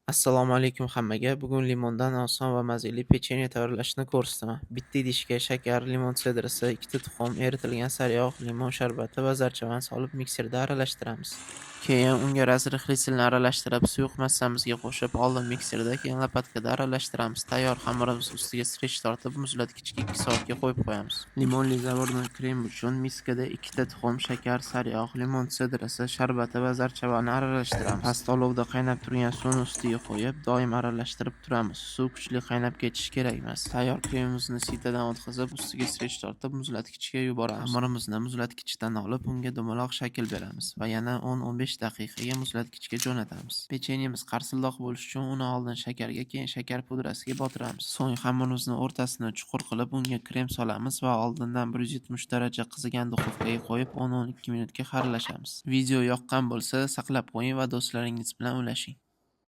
Assalomu alaykum hammaga. Bugun limondan oson va mazali pechenye tayyorlashni ko'rsataman. Bitta idishga shakar, limon sidrasi, ikkita tuxum, eritilgan sariyog', limon sharbati va zarchavan solib mikserda aralashtiramiz. Keyin unga razrixli silni aralashtirib, suyuq massamizga qo'shib, oldin mikserda, keyin lopatkada aralashtiramiz. Tayyor xamirimiz ustiga streч tortib, muzlatgichga 2 soatga qo'yib qo'yamiz. Limonli zavordan krem uchun miskada ikkita tuxum, shakar, sariyog', limon sidrasi, sharbati va zarchavanni aralashtiramiz. Past olovda qaynab turgan suvni ustiga qo'yib, doim aralashtirib turamiz. Suv kuchli qaynab ketishi kerak emas. Tayyor kremimizni sitadan o'tkazib, ustiga streч tortib, muzlatgichga yuboramiz. Xamirimizni muzlatgichdan olib, unga dumaloq shakl beramiz va yana 10-15 daqiqaga muzlatgichga jo'natamiz. Pechenyemiz qarsildoq bo'lishi uchun uni oldin shakarga, keyin shakar pudrasiga botiramiz. So'ng xamirimizni o'rtasini chuqur qilib, unga krem solamiz va oldindan 170 daraja qizigan duxovkaga qo'yib, 10-12 minutga xarlashamiz. Video yoqqan bo'lsa, saqlab qo'ying va do'stlaringiz bilan ulashing.